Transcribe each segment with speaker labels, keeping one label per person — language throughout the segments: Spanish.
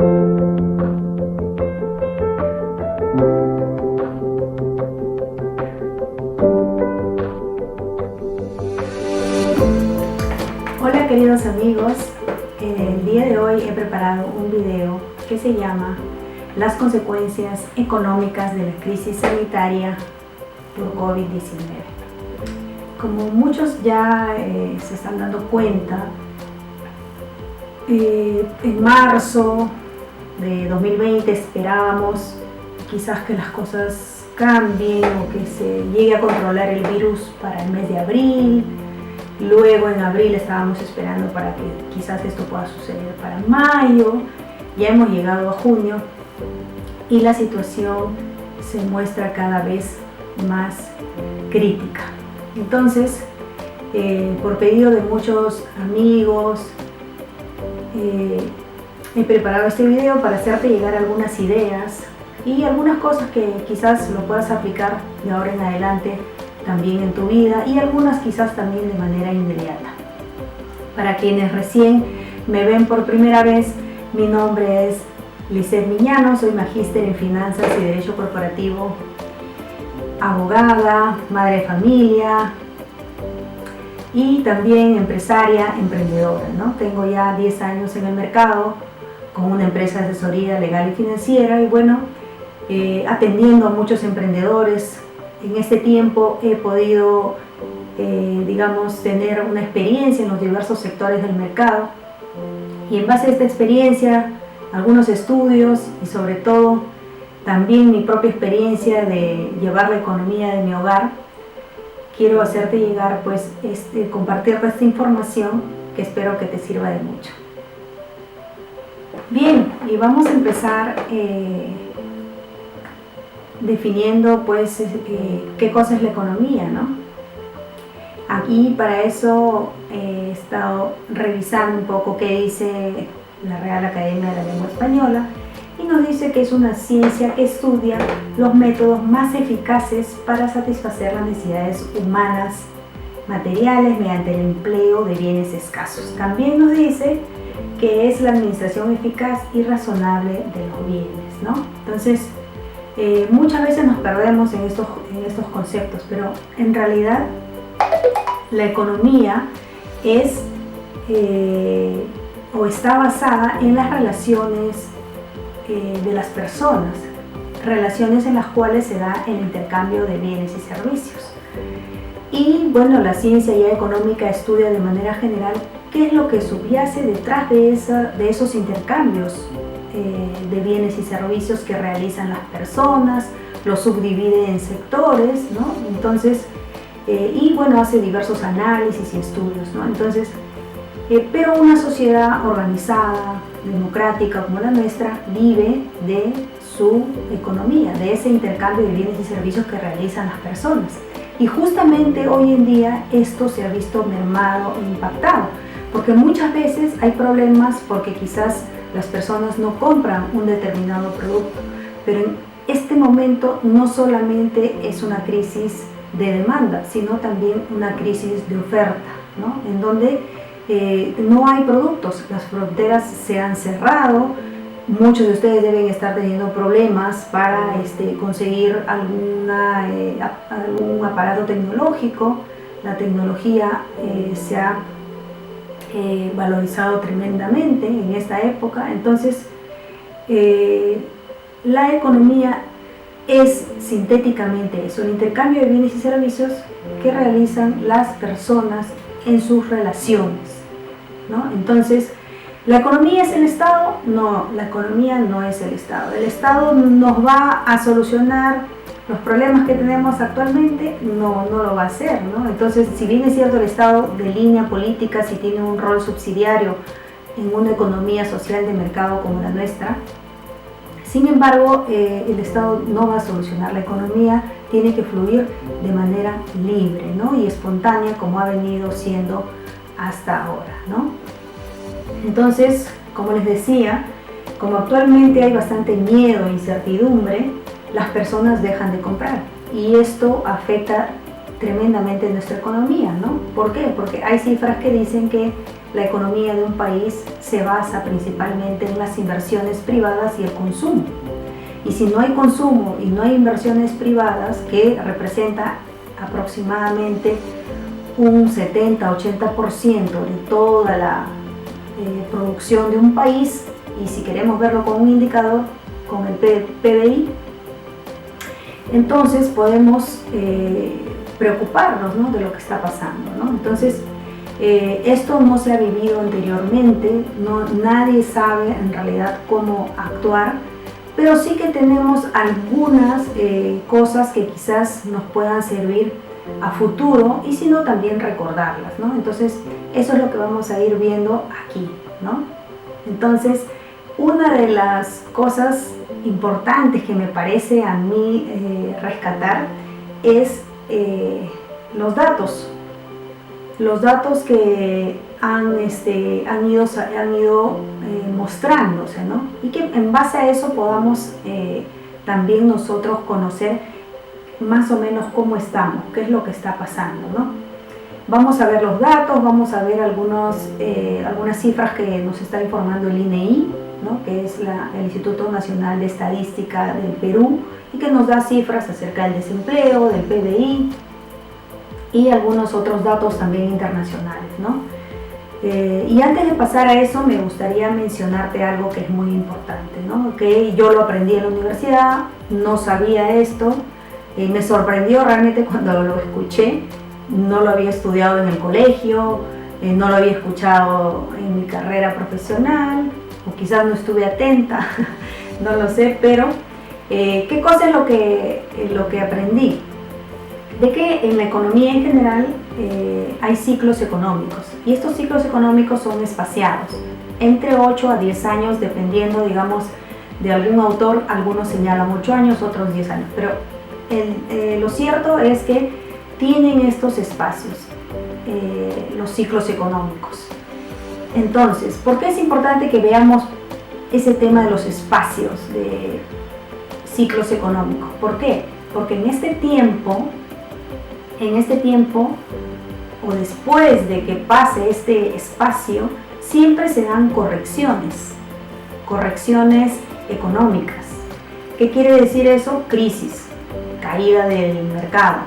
Speaker 1: Hola queridos amigos, el día de hoy he preparado un video que se llama Las consecuencias económicas de la crisis sanitaria por COVID-19. Como muchos ya se están dando cuenta, en marzo de 2020 esperábamos quizás que las cosas cambien o que se llegue a controlar el virus para el mes de abril. Luego en abril estábamos esperando para que quizás esto pueda suceder para mayo. Ya hemos llegado a junio y la situación se muestra cada vez más crítica. Entonces, por pedido de muchos amigos, he preparado este video para hacerte llegar algunas ideas y algunas cosas que quizás lo puedas aplicar de ahora en adelante también en tu vida, y algunas quizás también de manera inmediata. Para quienes recién me ven por primera vez, mi nombre es Lizeth Miñano, soy magíster en Finanzas y Derecho Corporativo, abogada, madre de familia y también empresaria, emprendedora, ¿no? Tengo ya 10 años en el mercado con una empresa de asesoría legal y financiera y bueno, atendiendo a muchos emprendedores. En este tiempo he podido, tener una experiencia en los diversos sectores del mercado, y en base a esta experiencia, algunos estudios y sobre todo también mi propia experiencia de llevar la economía de mi hogar, quiero hacerte llegar, compartirte esta información que espero que te sirva de mucho. Bien, y vamos a empezar definiendo qué cosa es la economía, ¿no? Aquí para eso he estado revisando un poco qué dice la Real Academia de la Lengua Española, y nos dice que es una ciencia que estudia los métodos más eficaces para satisfacer las necesidades humanas materiales mediante el empleo de bienes escasos. También nos dice que es la administración eficaz y razonable de los bienes, ¿no? Entonces, muchas veces nos perdemos en estos conceptos, pero en realidad la economía es o está basada en las relaciones de las personas, relaciones en las cuales se da el intercambio de bienes y servicios. Y bueno, la ciencia ya económica estudia de manera general qué es lo que subyace detrás de esos intercambios de bienes y servicios que realizan las personas, los subdivide en sectores, ¿no? Entonces, hace diversos análisis y estudios, ¿no? Entonces, pero una sociedad organizada, democrática como la nuestra, vive de su economía, de ese intercambio de bienes y servicios que realizan las personas. Y justamente hoy en día esto se ha visto mermado e impactado, porque muchas veces hay problemas porque quizás las personas no compran un determinado producto, pero en este momento no solamente es una crisis de demanda, sino también una crisis de oferta, ¿no? En donde no hay productos, las fronteras se han cerrado, muchos de ustedes deben estar teniendo problemas para conseguir algún aparato tecnológico. La tecnología se ha valorizado tremendamente en esta época. Entonces, la economía es sintéticamente eso, el intercambio de bienes y servicios que realizan las personas en sus relaciones, ¿no? Entonces, ¿la economía es el Estado? No, la economía no es el Estado. ¿El Estado nos va a solucionar los problemas que tenemos actualmente? No, no lo va a hacer, ¿no? Entonces, si bien es cierto el Estado de línea política, si tiene un rol subsidiario en una economía social de mercado como la nuestra, sin embargo, el Estado no va a solucionar la economía, tiene que fluir de manera libre, ¿no? Y espontánea, como ha venido siendo hasta ahora, ¿no? Entonces, como les decía, como actualmente hay bastante miedo e incertidumbre, las personas dejan de comprar y esto afecta tremendamente nuestra economía, ¿no? ¿Por qué? Porque hay cifras que dicen que la economía de un país se basa principalmente en las inversiones privadas y el consumo. Y si no hay consumo y no hay inversiones privadas, que representa aproximadamente un 70-80% de toda la producción de un país, y si queremos verlo con un indicador, con el PBI, entonces podemos preocuparnos, ¿no?, de lo que está pasando, ¿no? Entonces, esto no se ha vivido anteriormente, nadie sabe en realidad cómo actuar, pero sí que tenemos algunas cosas que quizás nos puedan servir a futuro, y si no, también recordarlas, ¿no? Entonces, eso es lo que vamos a ir viendo aquí, ¿no? Entonces, una de las cosas importantes que me parece a mí rescatar es los datos que han ido mostrándose, ¿no? Y que en base a eso podamos también nosotros conocer más o menos cómo estamos, qué es lo que está pasando, ¿no? Vamos a ver los datos, vamos a ver algunas cifras que nos está informando el INEI, ¿no?, que es el Instituto Nacional de Estadística del Perú, y que nos da cifras acerca del desempleo, del PBI y algunos otros datos también internacionales, ¿no? Y antes de pasar a eso, me gustaría mencionarte algo que es muy importante, ¿no? Que yo lo aprendí en la universidad, no sabía esto, me sorprendió realmente cuando lo escuché. No lo había estudiado en el colegio, no lo había escuchado en mi carrera profesional, o quizás no estuve atenta, no lo sé, pero ¿qué cosa es lo que aprendí? De que en la economía en general hay ciclos económicos, y estos ciclos económicos son espaciados, entre 8 a 10 años, dependiendo, digamos, de algún autor. Algunos señalan 8 años, otros 10 años, pero lo cierto es que tienen estos espacios, los ciclos económicos. Entonces, ¿por qué es importante que veamos ese tema de los espacios de ciclos económicos? ¿Por qué? Porque en este tiempo, o después de que pase este espacio, siempre se dan correcciones económicas. ¿Qué quiere decir eso? Crisis, caída del mercado.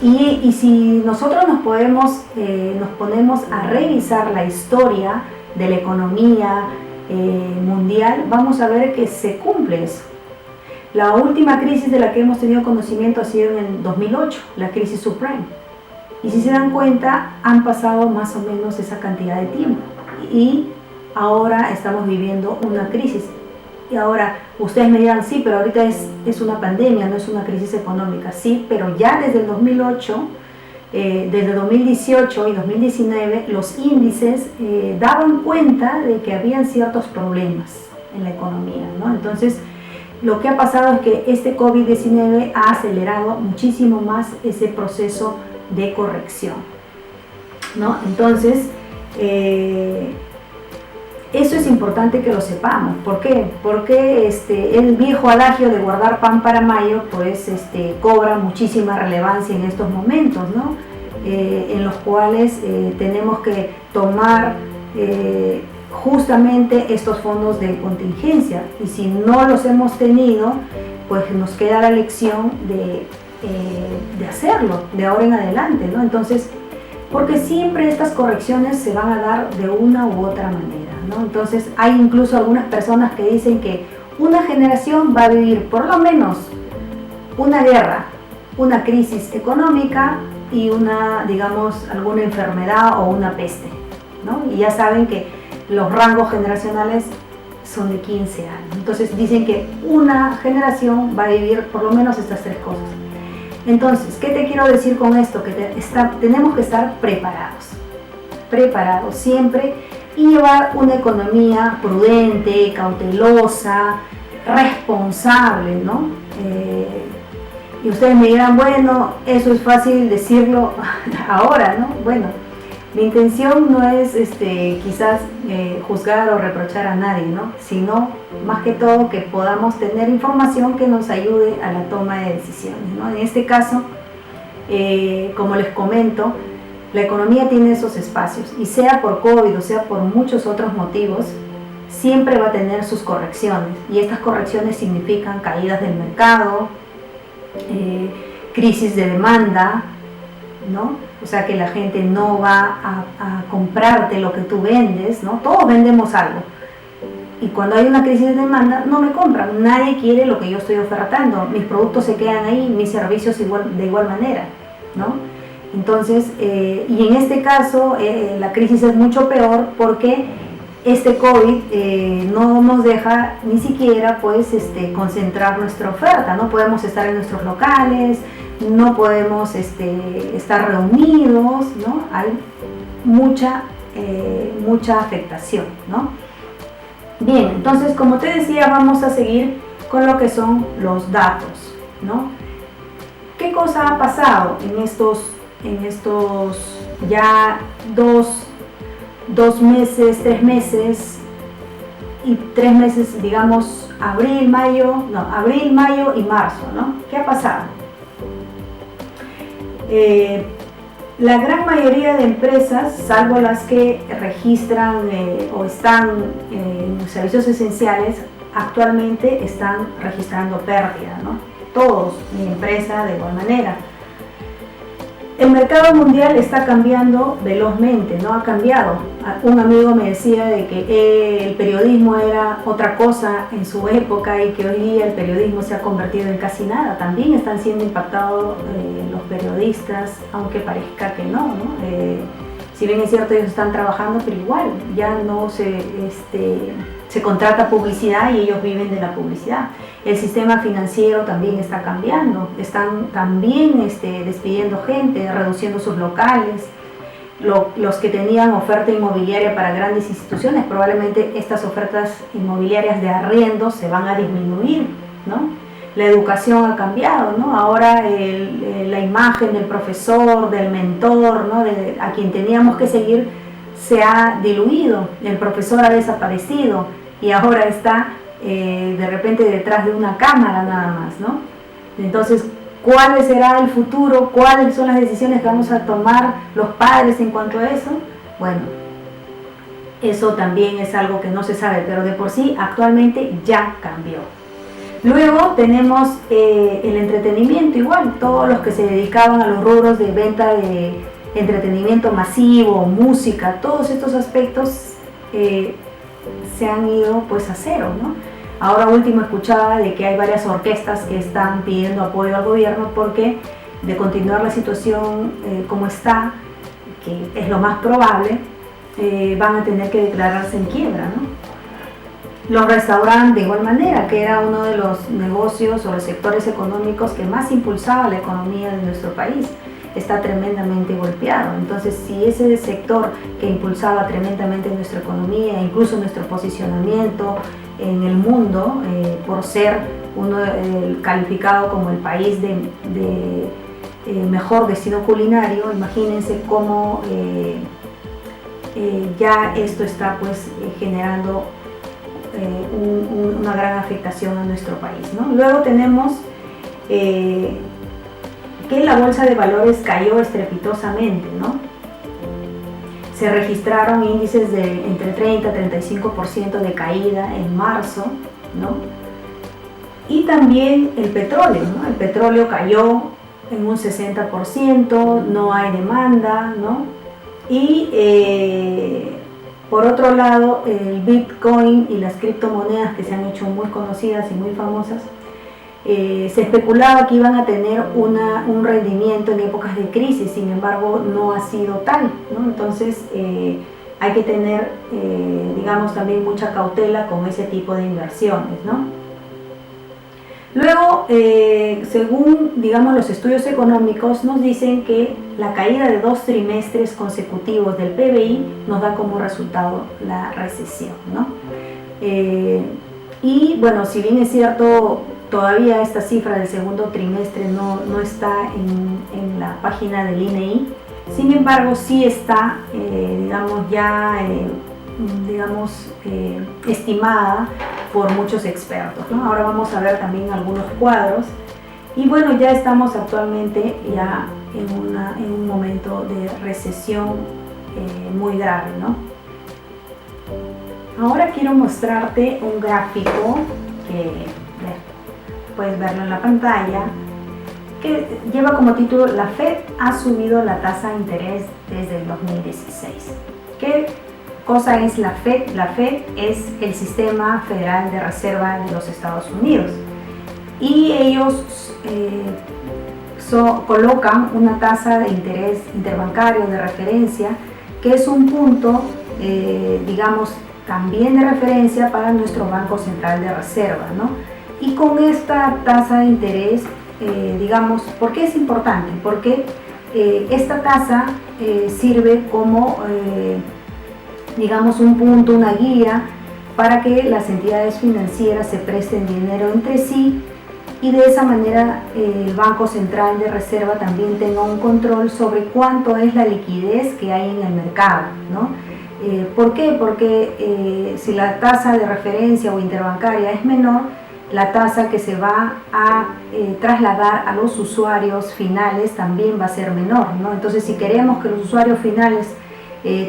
Speaker 1: Y si nosotros nos ponemos a revisar la historia de la economía mundial, vamos a ver que se cumple eso. La última crisis de la que hemos tenido conocimiento ha sido en el 2008, la crisis subprime. Y si se dan cuenta, han pasado más o menos esa cantidad de tiempo. Y ahora estamos viviendo una crisis. Y ahora, ustedes me dirán, sí, pero ahorita es una pandemia, no es una crisis económica. Sí, pero ya desde el 2008, desde 2018 y 2019, los índices daban cuenta de que habían ciertos problemas en la economía, ¿no? Entonces, lo que ha pasado es que este COVID-19 ha acelerado muchísimo más ese proceso de corrección, ¿no? Entonces, eso es importante que lo sepamos. ¿Por qué? Porque el viejo adagio de guardar pan para mayo, pues cobra muchísima relevancia en estos momentos, ¿no? En los cuales tenemos que tomar justamente estos fondos de contingencia, y si no los hemos tenido, pues nos queda la lección de hacerlo de ahora en adelante, ¿no? Entonces, porque siempre estas correcciones se van a dar de una u otra manera, ¿no? Entonces, hay incluso algunas personas que dicen que una generación va a vivir por lo menos una guerra, una crisis económica y alguna enfermedad o una peste, ¿no? Y ya saben que los rangos generacionales son de 15 años. Entonces dicen que una generación va a vivir por lo menos estas tres cosas. Entonces, ¿qué te quiero decir con esto? Que tenemos que estar preparados siempre, y llevar una economía prudente, cautelosa, responsable, ¿no? Y ustedes me dirán, bueno, eso es fácil decirlo ahora, ¿no? Bueno, mi intención no es quizás juzgar o reprochar a nadie, ¿no? Sino más que todo que podamos tener información que nos ayude a la toma de decisiones, ¿no? En este caso, como les comento, La economía tiene esos espacios y sea por COVID o sea por muchos otros motivos, siempre va a tener sus correcciones y estas correcciones significan caídas del mercado, crisis de demanda, ¿no? O sea que la gente no va a comprarte lo que tú vendes, ¿no? Todos vendemos algo y cuando hay una crisis de demanda no me compran, nadie quiere lo que yo estoy ofertando, mis productos se quedan ahí, mis servicios de igual manera, ¿no? Entonces, y en este caso la crisis es mucho peor porque este COVID no nos deja ni siquiera pues concentrar nuestra oferta, no podemos estar en nuestros locales, no podemos estar reunidos, ¿no? Hay mucha afectación, ¿no? Bien, entonces como te decía, vamos a seguir con lo que son los datos, ¿no? ¿Qué cosa ha pasado en estos ya dos meses, 3 meses y 3 meses, digamos, abril, mayo y marzo, ¿no? ¿Qué ha pasado? La gran mayoría de empresas, salvo las que registran o están en servicios esenciales, actualmente están registrando pérdida, ¿no? Todos, mi empresa de igual manera. El mercado mundial está cambiando velozmente, ¿no? Ha cambiado. Un amigo me decía de que el periodismo era otra cosa en su época y que hoy día el periodismo se ha convertido en casi nada. También están siendo impactados los periodistas, aunque parezca que no, ¿no? Si bien es cierto, ellos están trabajando, pero igual ya no se contrata publicidad y ellos viven de la publicidad. El sistema financiero también está cambiando, están también despidiendo gente, reduciendo sus locales. Los que tenían oferta inmobiliaria para grandes instituciones, probablemente estas ofertas inmobiliarias de arriendo se van a disminuir, ¿no? La educación ha cambiado, ¿no? Ahora la imagen del profesor, del mentor, ¿no? A quien teníamos que seguir se ha diluido, el profesor ha desaparecido y ahora está de repente detrás de una cámara nada más, ¿no? Entonces, ¿cuál será el futuro? ¿Cuáles son las decisiones que vamos a tomar los padres en cuanto a eso? Bueno, eso también es algo que no se sabe, pero de por sí actualmente ya cambió. Luego tenemos el entretenimiento, igual, todos los que se dedicaban a los rubros de venta de entretenimiento masivo, música, todos estos aspectos se han ido pues a cero, ¿no? Ahora último escuchaba de que hay varias orquestas que están pidiendo apoyo al gobierno porque de continuar la situación como está, que es lo más probable, van a tener que declararse en quiebra, ¿no? Los restaurantes de igual manera, que era uno de los negocios o los sectores económicos que más impulsaba la economía de nuestro país, está tremendamente golpeado. Entonces, si ese sector que impulsaba tremendamente nuestra economía, incluso nuestro posicionamiento en el mundo, por ser calificado como el país de mejor destino culinario, imagínense cómo ya esto está pues generando una gran afectación a nuestro país, ¿no? Luego tenemos que la bolsa de valores cayó estrepitosamente, ¿no? Se registraron índices de entre 30 y 35% de caída en marzo, ¿no? Y también el petróleo, ¿no? El petróleo cayó en un 60%, no hay demanda, ¿no? Y por otro lado, el Bitcoin y las criptomonedas que se han hecho muy conocidas y muy famosas, se especulaba que iban a tener un rendimiento en épocas de crisis, sin embargo no ha sido tal, ¿no? Entonces hay que tener, digamos, también mucha cautela con ese tipo de inversiones, ¿no? Luego, según, digamos, los estudios económicos, nos dicen que la caída de 2 trimestres consecutivos del PBI nos da como resultado la recesión, ¿no? Y bueno, si bien es cierto, todavía esta cifra del segundo trimestre no está en la página del INEI, sin embargo sí está, digamos, ya estimada por muchos expertos, ¿no? Ahora vamos a ver también algunos cuadros y bueno, ya estamos actualmente ya en un momento de recesión muy grave, ¿no? Ahora quiero mostrarte un gráfico que puedes verlo en la pantalla, que lleva como título: La Fed ha subido la tasa de interés desde el 2016. ¿Qué cosa es la Fed? La Fed es el Sistema Federal de Reserva de los Estados Unidos, y ellos colocan una tasa de interés interbancario de referencia, que es un punto, digamos, también de referencia para nuestro Banco Central de Reserva, ¿no? Y con esta tasa de interés, digamos, ¿por qué es importante? Porque esta tasa sirve como, digamos, un punto, una guía para que las entidades financieras se presten dinero entre sí, y de esa manera el Banco Central de Reserva también tenga un control sobre cuánto es la liquidez que hay en el mercado, ¿no? ¿Por qué? Porque si la tasa de referencia o interbancaria es menor, la tasa que se va a trasladar a los usuarios finales también va a ser menor, ¿no? Entonces, si queremos que los usuarios finales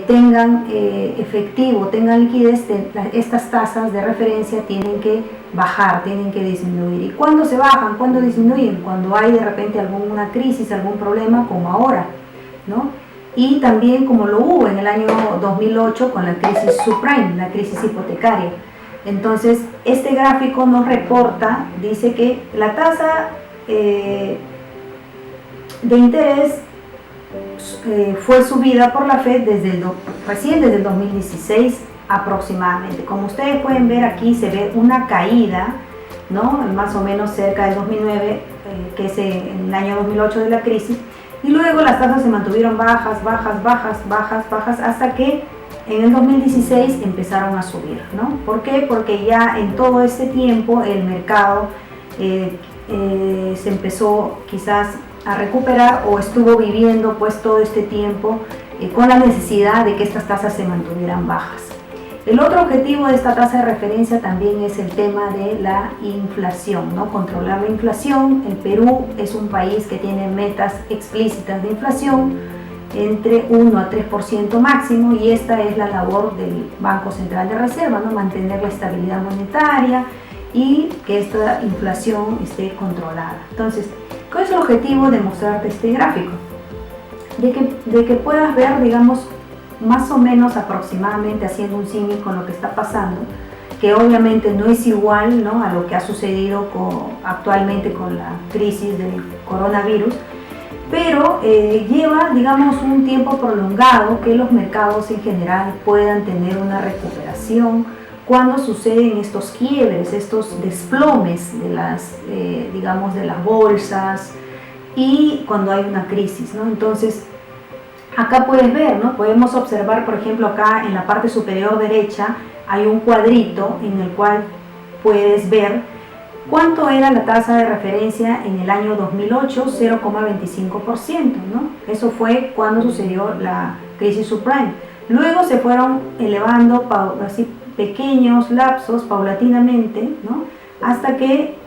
Speaker 1: tengan efectivo, tengan liquidez, estas tasas de referencia tienen que bajar, tienen que disminuir. ¿Y cuándo se bajan? ¿Cuándo disminuyen? Cuando hay de repente alguna crisis, algún problema, como ahora, ¿no? Y también como lo hubo en el año 2008 con la crisis subprime, la crisis hipotecaria. Entonces, este gráfico nos reporta, dice que la tasa de interés fue subida por la Fed recién desde el 2016 aproximadamente. Como ustedes pueden ver, aquí se ve una caída, ¿no? Más o menos cerca del 2009, que es en el año 2008 de la crisis, y luego las tasas se mantuvieron bajas, hasta que en el 2016 empezaron a subir, ¿no? ¿Por qué? Porque ya en todo este tiempo el mercado se empezó quizás a recuperar, o estuvo viviendo pues todo este tiempo con la necesidad de que estas tasas se mantuvieran bajas. El otro objetivo de esta tasa de referencia también es el tema de la inflación, ¿no? Controlar la inflación. El Perú es un país que tiene metas explícitas de inflación entre 1 a 3% máximo, y esta es la labor del Banco Central de Reserva, ¿no? Mantener la estabilidad monetaria y que esta inflación esté controlada. Entonces, ¿cuál es el objetivo de mostrarte este gráfico? De que puedas ver, digamos, más o menos aproximadamente, haciendo un símil con lo que está pasando, que obviamente no es igual, ¿no?, a lo que ha sucedido actualmente con la crisis del coronavirus, pero lleva, digamos, un tiempo prolongado que los mercados en general puedan tener una recuperación cuando suceden estos quiebres, estos desplomes de las, digamos, de las bolsas, y cuando hay una crisis, ¿no? Entonces, acá puedes ver, ¿no? Podemos observar, por ejemplo, acá en la parte superior derecha hay un cuadrito en el cual puedes ver cuánto era la tasa de referencia en el año 2008, 0,25%, ¿no? Eso fue cuando sucedió la crisis subprime. Luego se fueron elevando así pequeños lapsos paulatinamente, ¿no? Hasta que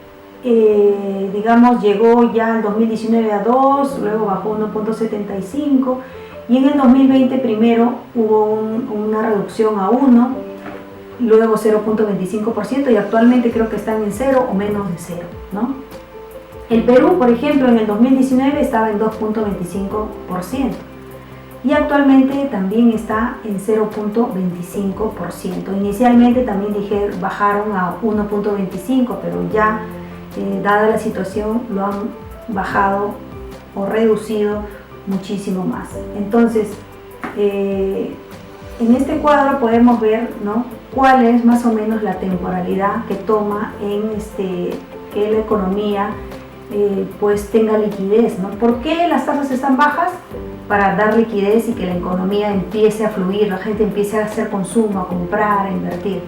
Speaker 1: digamos, llegó ya el 2019 a 2, luego bajó 1,75, y en el 2020 primero hubo una reducción a 1, luego 0,25%, y actualmente creo que están en 0 o menos de 0, ¿no? El Perú, por ejemplo, en el 2019 estaba en 2,25%, y actualmente también está en 0,25%. Inicialmente también bajaron a 1,25%, pero ya dada la situación lo han bajado o reducido muchísimo más. Entonces, en este cuadro podemos ver, ¿no?, cuál es más o menos la temporalidad que toma en que la economía pues tenga liquidez, ¿no? ¿Por qué las tasas están bajas? Para dar liquidez y que la economía empiece a fluir, la gente empiece a hacer consumo, a comprar, a invertir,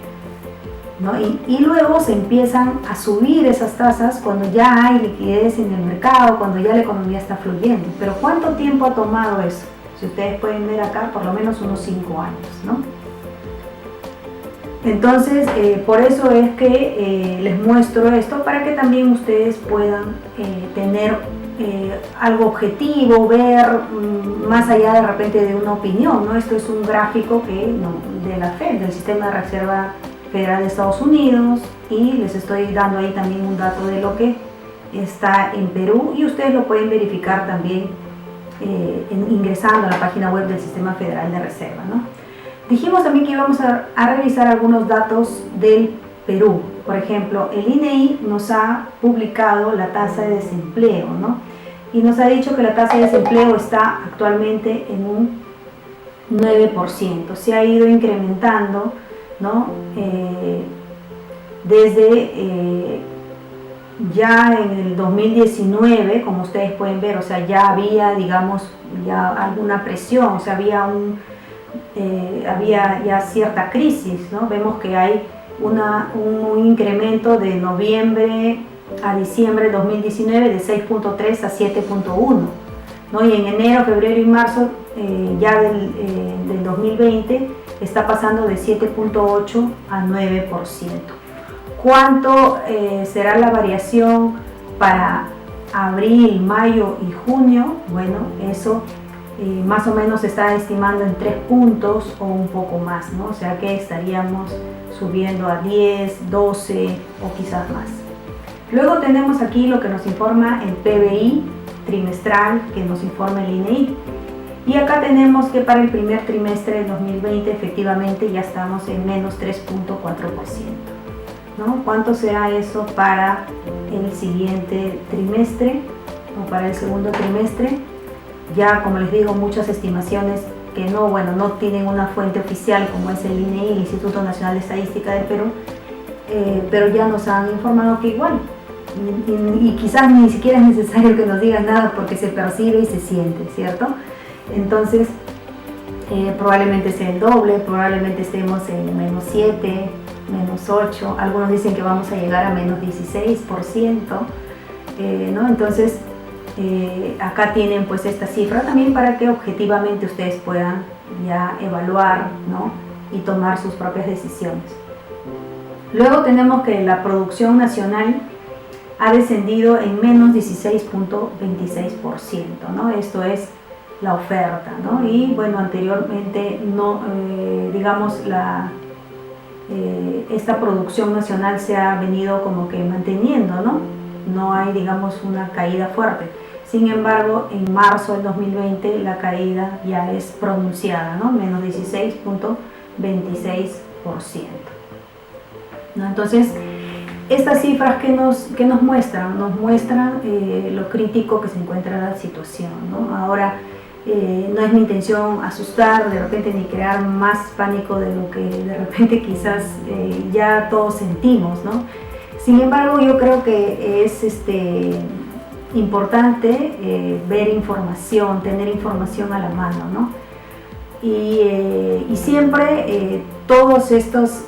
Speaker 1: ¿no? Y luego se empiezan a subir esas tasas cuando ya hay liquidez en el mercado, cuando ya la economía está fluyendo. Pero ¿cuánto tiempo ha tomado eso? Si ustedes pueden ver acá, por lo menos unos 5 años, ¿no? Entonces, por eso es que les muestro esto, para que también ustedes puedan tener algo objetivo, ver más allá de repente de una opinión, ¿no? Esto es un gráfico de la Fed, del Sistema de Reserva Federal de Estados Unidos, y les estoy dando ahí también un dato de lo que está en Perú, y ustedes lo pueden verificar también ingresando a la página web del Sistema Federal de Reserva, ¿no? Dijimos también que íbamos a revisar algunos datos del Perú. Por ejemplo, el INEI nos ha publicado la tasa de desempleo, ¿no? Y nos ha dicho que la tasa de desempleo está actualmente en un 9%. Se ha ido incrementando, ¿no? Desde ya en el 2019, como ustedes pueden ver, o sea, ya había, digamos, ya alguna presión, o sea, había ya cierta crisis, ¿no? Vemos que hay un incremento de noviembre a diciembre de 2019 de 6.3 a 7.1, ¿no? Y en enero, febrero y marzo ya del 2020 está pasando de 7.8 a 9%. ¿Cuánto será la variación para abril, mayo y junio? Bueno, eso más o menos se está estimando en 3 puntos o un poco más, ¿no? O sea que estaríamos subiendo a 10, 12 o quizás más. Luego tenemos aquí lo que nos informa el PBI trimestral, que nos informa el INEI. Y acá tenemos que para el primer trimestre de 2020 efectivamente ya estamos en menos 3.4%, ¿no? ¿Cuánto será eso para el siguiente trimestre o para el segundo trimestre? Ya, como les digo, muchas estimaciones que no tienen una fuente oficial como es el INEI, el Instituto Nacional de Estadística del Perú, pero ya nos han informado que igual, y quizás ni siquiera es necesario que nos digan nada porque se percibe y se siente, ¿cierto? Entonces, probablemente sea el doble, probablemente estemos en menos 7, menos 8, algunos dicen que vamos a llegar a menos 16%, ¿no? Entonces, acá tienen pues esta cifra también para que objetivamente ustedes puedan ya evaluar, ¿no? Y tomar sus propias decisiones. Luego tenemos que la producción nacional ha descendido en menos 16.26%, ¿no? Esto es la oferta, ¿no? Y bueno, anteriormente no, digamos, esta producción nacional se ha venido como que manteniendo, ¿no? No hay, digamos, una caída fuerte. Sin embargo, en marzo del 2020 la caída ya es pronunciada, ¿no? Menos 16.26%, ¿no? Entonces, estas cifras que nos muestran, lo crítico que se encuentra la situación, ¿no? Ahora, no es mi intención asustar de repente ni crear más pánico de lo que de repente quizás ya todos sentimos, ¿no? Sin embargo, yo creo que es importante ver información, tener información a la mano, ¿no? Y siempre todas estas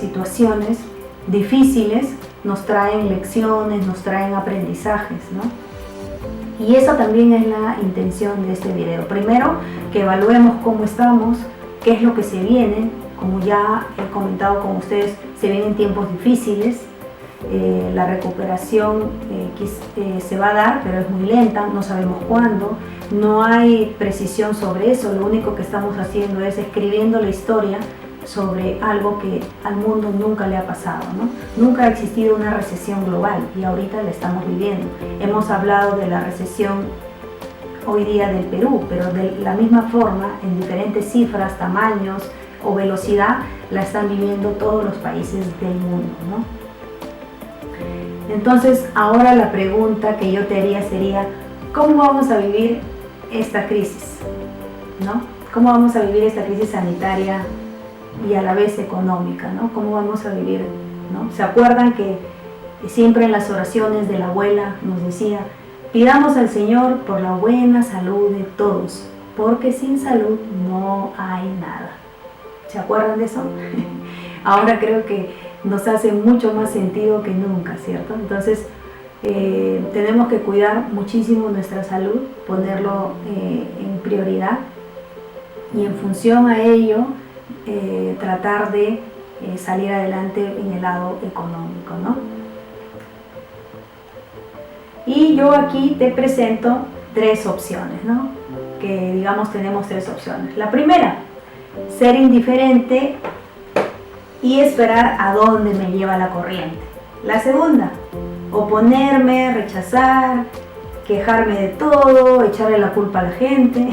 Speaker 1: situaciones difíciles nos traen lecciones, nos traen aprendizajes, ¿no? Y esa también es la intención de este video. Primero, que evaluemos cómo estamos, qué es lo que se viene. Como ya he comentado con ustedes, se vienen tiempos difíciles. La recuperación se va a dar, pero es muy lenta, no sabemos cuándo. No hay precisión sobre eso. Lo único que estamos haciendo es escribiendo la historia sobre algo que al mundo nunca le ha pasado, ¿no? Nunca ha existido una recesión global y ahorita la estamos viviendo. Hemos hablado de la recesión hoy día del Perú, pero de la misma forma, en diferentes cifras, tamaños o velocidad, la están viviendo todos los países del mundo, ¿no? Entonces, ahora la pregunta que yo te haría sería, ¿cómo vamos a vivir esta crisis? ¿No? ¿Cómo vamos a vivir esta crisis sanitaria y a la vez económica, ¿no? ¿Cómo vamos a vivir, ¿no? ¿Se acuerdan que siempre en las oraciones de la abuela nos decía, pidamos al Señor por la buena salud de todos, porque sin salud no hay nada? ¿Se acuerdan de eso? Ahora creo que nos hace mucho más sentido que nunca, ¿cierto? Entonces, tenemos que cuidar muchísimo nuestra salud, ponerlo en prioridad y en función a ello, tratar de salir adelante en el lado económico, ¿no? Y yo aquí te presento tres opciones, ¿no? Que digamos tenemos tres opciones. La primera, ser indiferente y esperar a dónde me lleva la corriente. La segunda, oponerme, rechazar, quejarme de todo, echarle la culpa a la gente,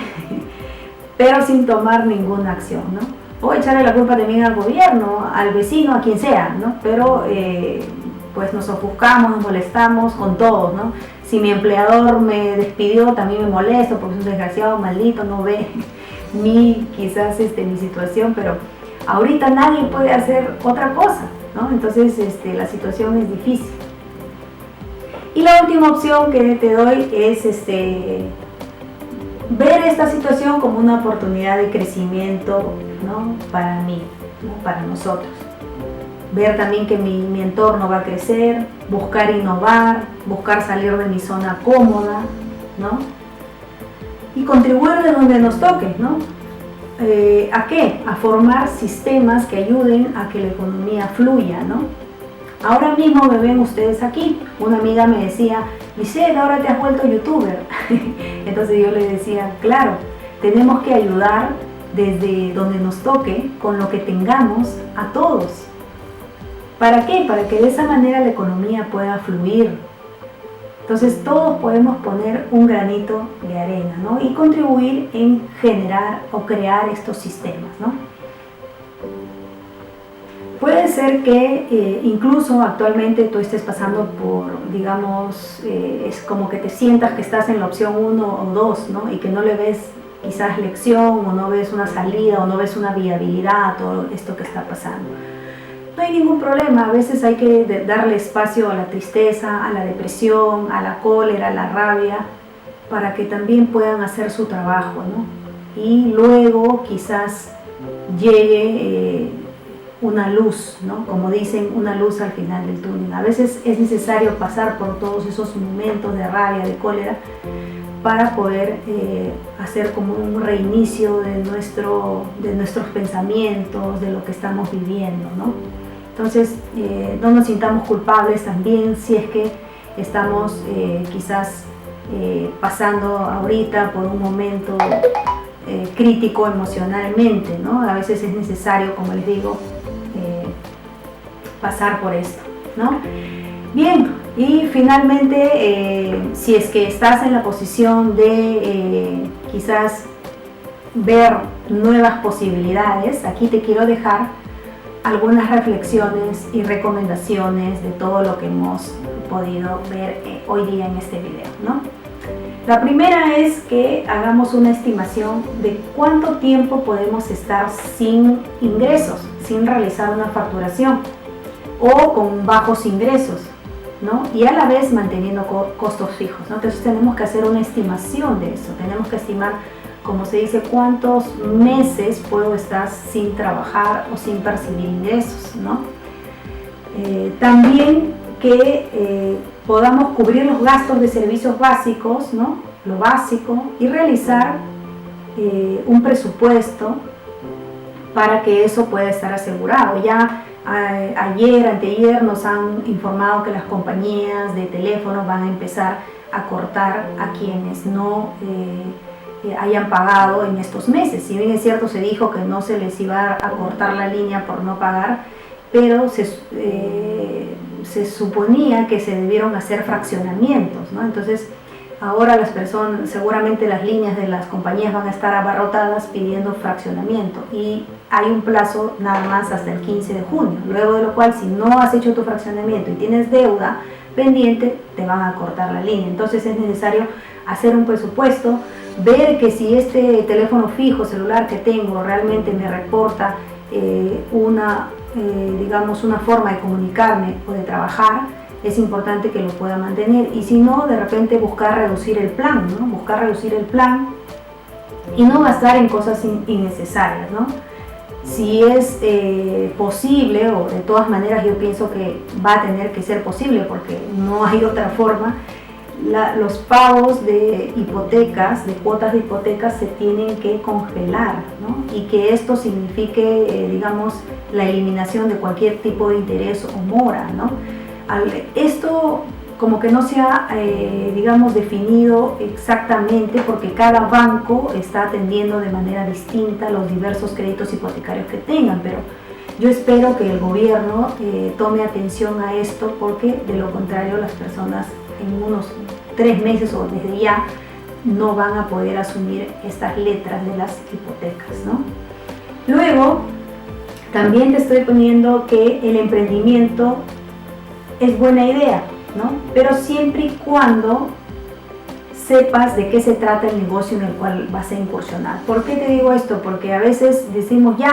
Speaker 1: pero sin tomar ninguna acción, ¿no? O echarle la culpa también al gobierno, al vecino, a quien sea, ¿no? Pero pues nos ofuscamos, nos molestamos con todos, ¿no? Si mi empleador me despidió, también me molesto porque es un desgraciado, maldito, no ve quizás mi situación, pero ahorita nadie puede hacer otra cosa, ¿no? Entonces la situación es difícil. Y la última opción que te doy es ver esta situación como una oportunidad de crecimiento, ¿no? Para mí, ¿no? Para nosotros. Ver también que mi entorno va a crecer, buscar innovar, buscar salir de mi zona cómoda, ¿no? Y contribuir de donde nos toque, ¿no? ¿A qué? A formar sistemas que ayuden a que la economía fluya, ¿no? Ahora mismo me ven ustedes aquí. Una amiga me decía, Lisette, ahora te has vuelto youtuber. Entonces yo le decía, claro, tenemos que ayudar desde donde nos toque, con lo que tengamos, a todos. ¿Para qué? Para que de esa manera la economía pueda fluir. Entonces todos podemos poner un granito de arena, ¿no? Y contribuir en generar o crear estos sistemas, ¿no? Puede ser que incluso actualmente tú estés pasando por, digamos, es como que te sientas que estás en la opción 1 o 2, ¿no? Y que no le ves quizás lección, o no ves una salida, o no ves una viabilidad a todo esto que está pasando. No hay ningún problema, a veces hay que darle espacio a la tristeza, a la depresión, a la cólera, a la rabia, para que también puedan hacer su trabajo, ¿no? Y luego quizás llegue una luz, ¿no? Como dicen, una luz al final del túnel. A veces es necesario pasar por todos esos momentos de rabia, de cólera, para poder hacer como un reinicio de nuestros pensamientos, de lo que estamos viviendo, ¿no? Entonces, no nos sintamos culpables también si es que estamos quizás pasando ahorita por un momento crítico emocionalmente, ¿no? A veces es necesario, como les digo, pasar por esto, ¿no? Bien, y finalmente, si es que estás en la posición de quizás ver nuevas posibilidades, aquí te quiero dejar algunas reflexiones y recomendaciones de todo lo que hemos podido ver hoy día en este video, ¿no? La primera es que hagamos una estimación de cuánto tiempo podemos estar sin ingresos, sin realizar una facturación o con bajos ingresos, ¿no? Y a la vez manteniendo costos fijos, ¿no? Entonces tenemos que hacer una estimación de eso, tenemos que estimar, como se dice, cuántos meses puedo estar sin trabajar o sin percibir ingresos, ¿no? También que podamos cubrir los gastos de servicios básicos, ¿no? Lo básico, y realizar un presupuesto para que eso pueda estar asegurado. Ya anteayer nos han informado que las compañías de teléfono van a empezar a cortar a quienes no hayan pagado en estos meses. Si bien es cierto, se dijo que no se les iba a cortar la línea por no pagar, pero se suponía que se debieron hacer fraccionamientos, ¿no? Entonces ahora las personas, seguramente las líneas de las compañías van a estar abarrotadas pidiendo fraccionamiento, y hay un plazo nada más hasta el 15 de junio, luego de lo cual, si no has hecho tu fraccionamiento y tienes deuda pendiente, te van a cortar la línea. Entonces es necesario hacer un presupuesto, ver que si este teléfono fijo, celular que tengo, realmente me reporta digamos, una forma de comunicarme o de trabajar, es importante que lo pueda mantener. Y si no, de repente buscar reducir el plan, ¿no? Buscar reducir el plan y no gastar en cosas innecesarias, ¿no? Si es posible, o de todas maneras yo pienso que va a tener que ser posible porque no hay otra forma, los pagos de hipotecas, de cuotas de hipotecas, se tienen que congelar, ¿no? Y que esto signifique, digamos, la eliminación de cualquier tipo de interés o mora, ¿no? Esto como que no se ha, digamos, definido exactamente, porque cada banco está atendiendo de manera distinta los diversos créditos hipotecarios que tengan, pero yo espero que el gobierno tome atención a esto, porque de lo contrario las personas en unos 3 meses o desde ya no van a poder asumir estas letras de las hipotecas, ¿no? Luego, también te estoy poniendo que el emprendimiento es buena idea, ¿no? Pero siempre y cuando sepas de qué se trata el negocio en el cual vas a incursionar. ¿Por qué te digo esto? Porque a veces decimos, ya,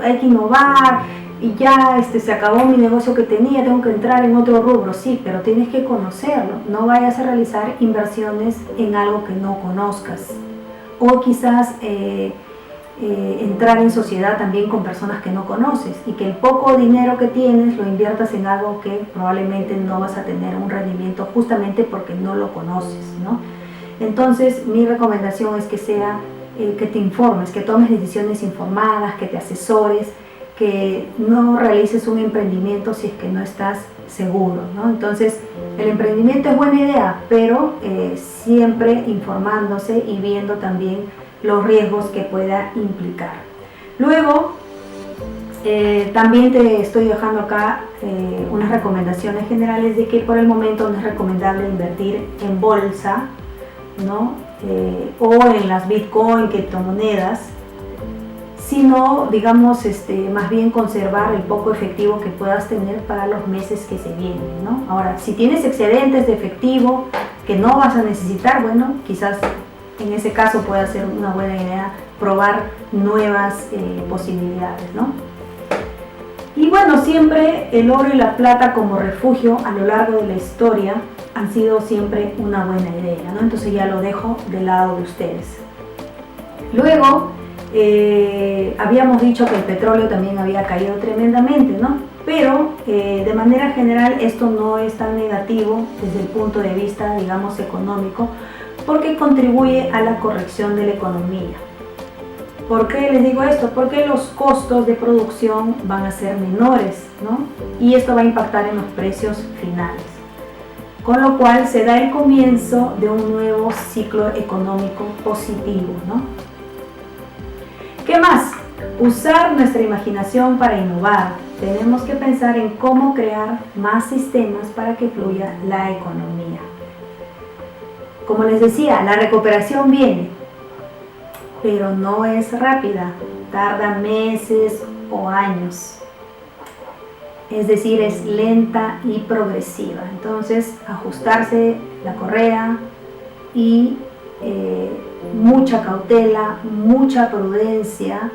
Speaker 1: hay que innovar, y ya se acabó mi negocio que tenía, tengo que entrar en otro rubro. Sí, pero tienes que conocerlo. No vayas a realizar inversiones en algo que no conozcas. O quizás entrar en sociedad también con personas que no conoces, y que el poco dinero que tienes lo inviertas en algo que probablemente no vas a tener un rendimiento, justamente porque no lo conoces, ¿no? Entonces mi recomendación es que que te informes, que tomes decisiones informadas, que te asesores, que no realices un emprendimiento si es que no estás seguro, ¿no? Entonces el emprendimiento es buena idea, pero siempre informándose y viendo también los riesgos que pueda implicar. Luego, también te estoy dejando acá unas recomendaciones generales de que por el momento no es recomendable invertir en bolsa, ¿no? O en las Bitcoin, criptomonedas, sino, digamos, más bien conservar el poco efectivo que puedas tener para los meses que se vienen, ¿no? Ahora, si tienes excedentes de efectivo que no vas a necesitar, bueno, quizás en ese caso puede ser una buena idea probar nuevas posibilidades, ¿no? Y bueno, siempre el oro y la plata como refugio a lo largo de la historia han sido siempre una buena idea, ¿no? Entonces ya lo dejo del lado de ustedes. Luego, habíamos dicho que el petróleo también había caído tremendamente, ¿no? Pero de manera general esto no es tan negativo desde el punto de vista, digamos, económico, porque contribuye a la corrección de la economía. ¿Por qué les digo esto? Porque los costos de producción van a ser menores, ¿no? Y esto va a impactar en los precios finales. Con lo cual se da el comienzo de un nuevo ciclo económico positivo, ¿no? ¿Qué más? Usar nuestra imaginación para innovar. Tenemos que pensar en cómo crear más sistemas para que fluya la economía. Como les decía, la recuperación viene, pero no es rápida, tarda meses o años. Es decir, es lenta y progresiva. Entonces, ajustarse la correa y mucha cautela, mucha prudencia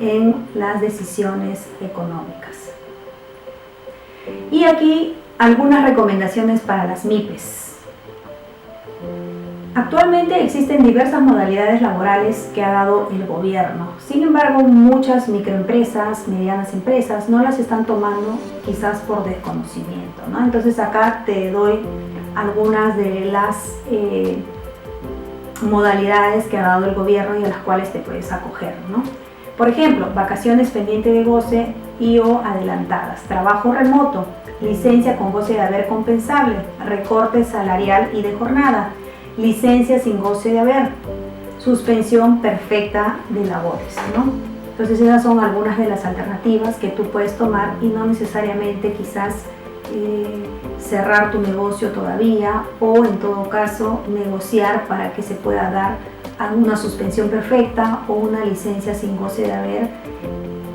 Speaker 1: en las decisiones económicas. Y aquí algunas recomendaciones para las MIPES. Actualmente existen diversas modalidades laborales que ha dado el gobierno. Sin embargo, muchas microempresas, medianas empresas, no las están tomando quizás por desconocimiento, ¿no? Entonces acá te doy algunas de las modalidades que ha dado el gobierno y a las cuales te puedes acoger, ¿no? Por ejemplo, vacaciones pendiente de goce y o adelantadas, trabajo remoto, licencia con goce de haber compensable, recorte salarial y de jornada, licencia sin goce de haber, suspensión perfecta de labores, ¿no? Entonces esas son algunas de las alternativas que tú puedes tomar y no necesariamente quizás cerrar tu negocio todavía, o en todo caso negociar para que se pueda dar una suspensión perfecta o una licencia sin goce de haber,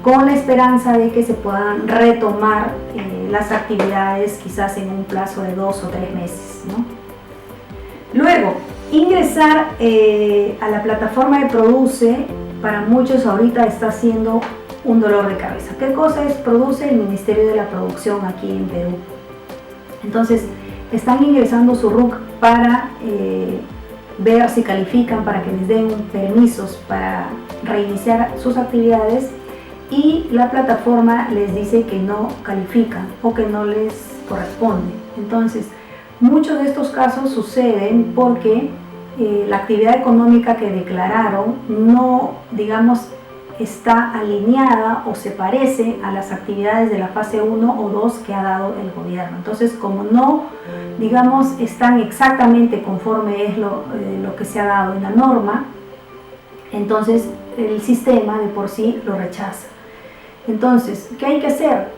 Speaker 1: con la esperanza de que se puedan retomar las actividades quizás en un plazo de 2 o 3 meses, ¿no? Luego, ingresar a la plataforma de Produce, para muchos ahorita está siendo un dolor de cabeza. ¿Qué cosa es Produce? El Ministerio de la Producción aquí en Perú. Entonces, están ingresando su RUC para ver si califican, para que les den permisos para reiniciar sus actividades, y la plataforma les dice que no califican o que no les corresponde. Entonces, muchos de estos casos suceden porque la actividad económica que declararon no, digamos, está alineada o se parece a las actividades de la fase 1 o 2 que ha dado el gobierno. Entonces, como no, digamos, están exactamente conforme es lo que se ha dado en la norma, entonces el sistema de por sí lo rechaza. Entonces, ¿qué hay que hacer?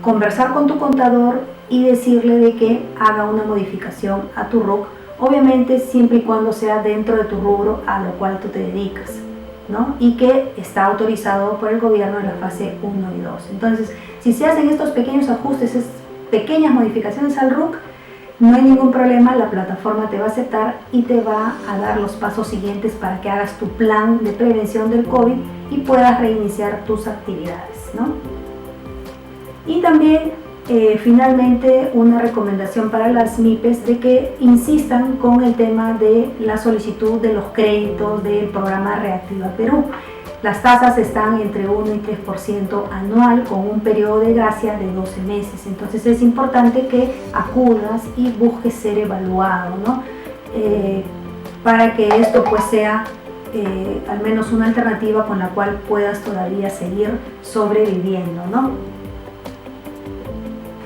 Speaker 1: Conversar con tu contador y decirle de que haga una modificación a tu RUC, obviamente siempre y cuando sea dentro de tu rubro a lo cual tú te dedicas, ¿no? Y que está autorizado por el gobierno en la fase 1 y 2. Entonces, si se hacen estos pequeños ajustes, estas pequeñas modificaciones al RUC, no hay ningún problema, la plataforma te va a aceptar y te va a dar los pasos siguientes para que hagas tu plan de prevención del COVID y puedas reiniciar tus actividades, ¿no? Y también, finalmente, una recomendación para las MIPES de que insistan con el tema de la solicitud de los créditos del programa Reactiva Perú. Las tasas están entre 1 y 3% anual con un periodo de gracia de 12 meses. Entonces es importante que acudas y busques ser evaluado, ¿no? Para que esto pues sea al menos una alternativa con la cual puedas todavía seguir sobreviviendo, ¿no?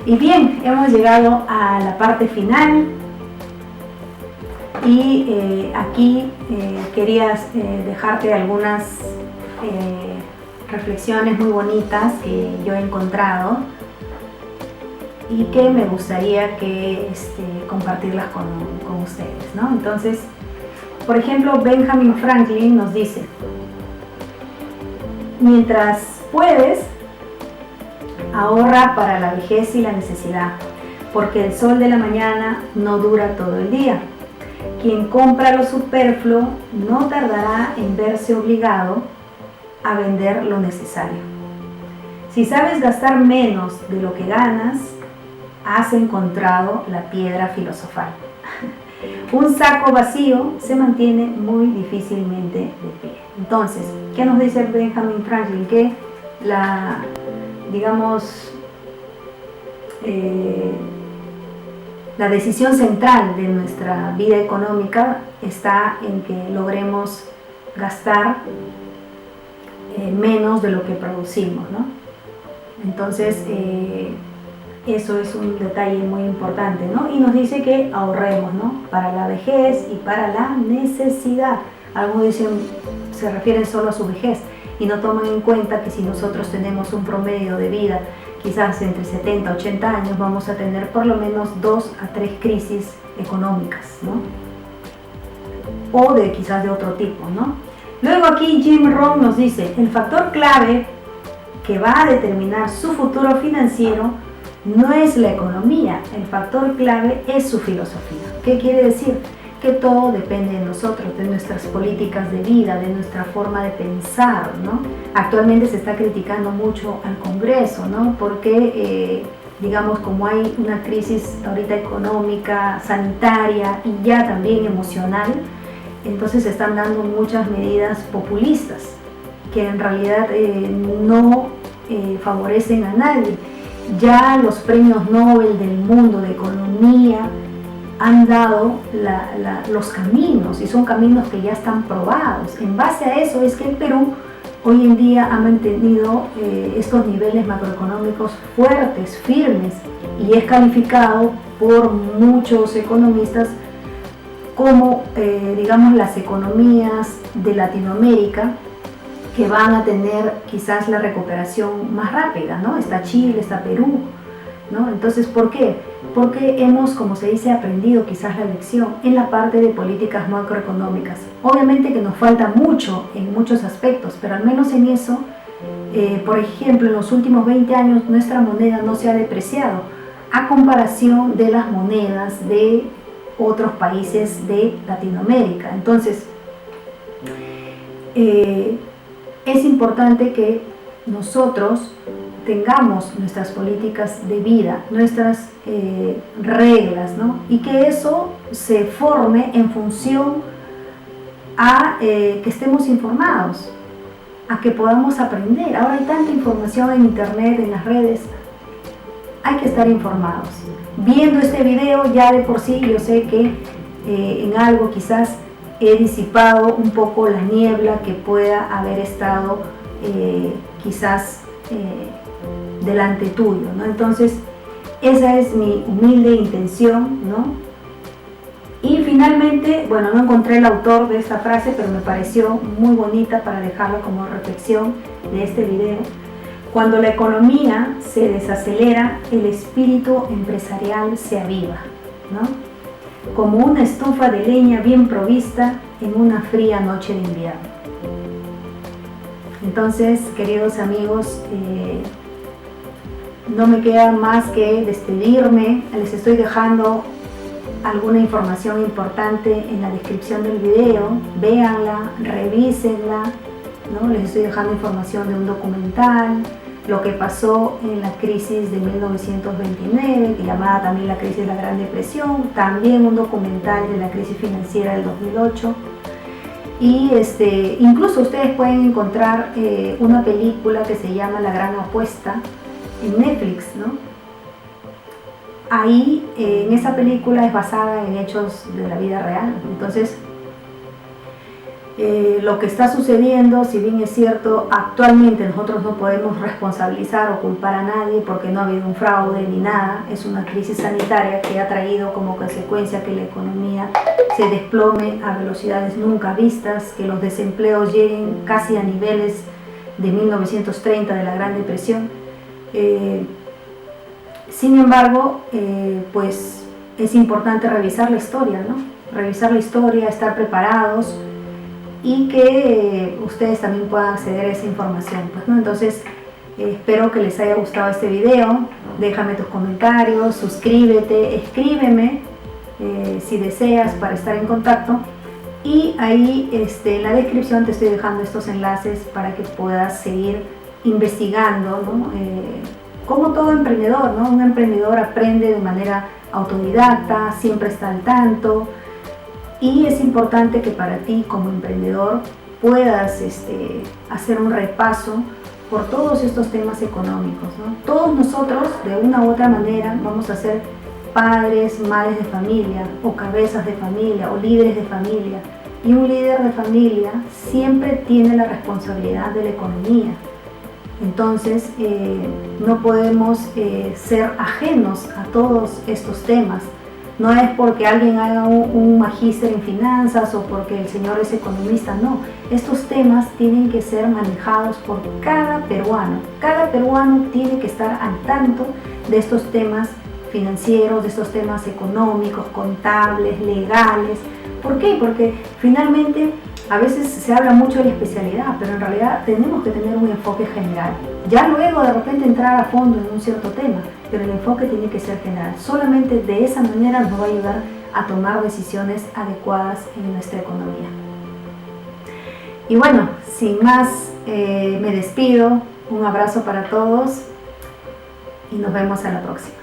Speaker 1: Y bien, hemos llegado a la parte final y aquí quería dejarte algunas reflexiones muy bonitas que yo he encontrado y que me gustaría que compartirlas con ustedes, ¿no? Entonces, por ejemplo, Benjamin Franklin nos dice: mientras puedes, ahorra para la vejez y la necesidad, porque el sol de la mañana no dura todo el día. Quien compra lo superfluo no tardará en verse obligado a vender lo necesario. Si sabes gastar menos de lo que ganas, has encontrado la piedra filosofal. Un saco vacío se mantiene muy difícilmente de pie. Entonces, ¿qué nos dice Benjamin Franklin? Que la decisión central de nuestra vida económica está en que logremos gastar menos de lo que producimos, ¿no? Entonces, eso es un detalle muy importante, ¿no? Y nos dice que ahorremos, ¿no? Para la vejez y para la necesidad. Algunos dicen, se refieren solo a su vejez y no toman en cuenta que si nosotros tenemos un promedio de vida quizás entre 70 y 80 años, vamos a tener por lo menos 2 a 3 crisis económicas, ¿no? O quizás de otro tipo, ¿no? Luego aquí Jim Rohn nos dice: el factor clave que va a determinar su futuro financiero no es la economía, el factor clave es su filosofía. ¿Qué quiere decir? Que todo depende de nosotros, de nuestras políticas de vida, de nuestra forma de pensar, ¿no? Actualmente se está criticando mucho al Congreso, ¿no? Porque, digamos, como hay una crisis ahorita económica, sanitaria y ya también emocional, entonces se están dando muchas medidas populistas que en realidad no favorecen a nadie. Ya los premios Nobel del mundo de economía han dado los caminos y son caminos que ya están probados. En base a eso es que el Perú hoy en día ha mantenido estos niveles macroeconómicos fuertes, firmes, y es calificado por muchos economistas como, digamos, las economías de Latinoamérica que van a tener quizás la recuperación más rápida, ¿no? Está Chile, está Perú, ¿no? Entonces, ¿por qué? Porque hemos, como se dice, aprendido quizás la lección en la parte de políticas macroeconómicas. Obviamente que nos falta mucho en muchos aspectos, pero al menos en eso, por ejemplo, en los últimos 20 años nuestra moneda no se ha depreciado a comparación de las monedas de otros países de Latinoamérica. Entonces, es importante que nosotros tengamos nuestras políticas de vida, nuestras reglas, ¿no? Y que eso se forme en función a que estemos informados, a que podamos aprender. Ahora hay tanta información en internet, en las redes, hay que estar informados. Viendo este video ya de por sí yo sé que en algo quizás he disipado un poco la niebla que pueda haber estado quizás delante tuyo, ¿no? Entonces, esa es mi humilde intención, ¿no? Y finalmente, bueno, no encontré el autor de esta frase, pero me pareció muy bonita para dejarla como reflexión de este video. Cuando la economía se desacelera, el espíritu empresarial se aviva, ¿no? Como una estufa de leña bien provista en una fría noche de invierno. Entonces, queridos amigos, no me queda más que despedirme. Les estoy dejando alguna información importante en la descripción del video. Véanla, revísenla, ¿no? Les estoy dejando información de un documental, lo que pasó en la crisis de 1929, que llamada también la crisis de la Gran Depresión, también un documental de la crisis financiera del 2008. Y incluso ustedes pueden encontrar una película que se llama La Gran Apuesta en Netflix, ¿no? Ahí, en esa película es basada en hechos de la vida real. Entonces, lo que está sucediendo, si bien es cierto, actualmente nosotros no podemos responsabilizar o culpar a nadie porque no ha habido un fraude ni nada. Es una crisis sanitaria que ha traído como consecuencia que la economía se desplome a velocidades nunca vistas, que los desempleos lleguen casi a niveles de 1930, de la Gran Depresión. Sin embargo, pues es importante revisar la historia, ¿no? Revisar la historia, estar preparados y que ustedes también puedan acceder a esa información, pues, ¿no? Entonces, espero que les haya gustado este video. Déjame tus comentarios, suscríbete, escríbeme si deseas para estar en contacto. Y ahí en la descripción te estoy dejando estos enlaces para que puedas seguir investigando, ¿no? Como todo emprendedor, ¿no? Un emprendedor aprende de manera autodidacta, siempre está al tanto, y es importante que para ti como emprendedor puedas hacer un repaso por todos estos temas económicos, ¿no? Todos nosotros de una u otra manera vamos a ser padres, madres de familia, o cabezas de familia, o líderes de familia, y un líder de familia siempre tiene la responsabilidad de la economía. Entonces, no podemos ser ajenos a todos estos temas. No es porque alguien haga un magíster en finanzas o porque el señor es economista, no. Estos temas tienen que ser manejados por cada peruano. Cada peruano tiene que estar al tanto de estos temas financieros, de estos temas económicos, contables, legales. ¿Por qué? Porque finalmente a veces se habla mucho de la especialidad, pero en realidad tenemos que tener un enfoque general. Ya luego de repente entrar a fondo en un cierto tema, pero el enfoque tiene que ser general. Solamente de esa manera nos va a ayudar a tomar decisiones adecuadas en nuestra economía. Y bueno, sin más, me despido. Un abrazo para todos y nos vemos a la próxima.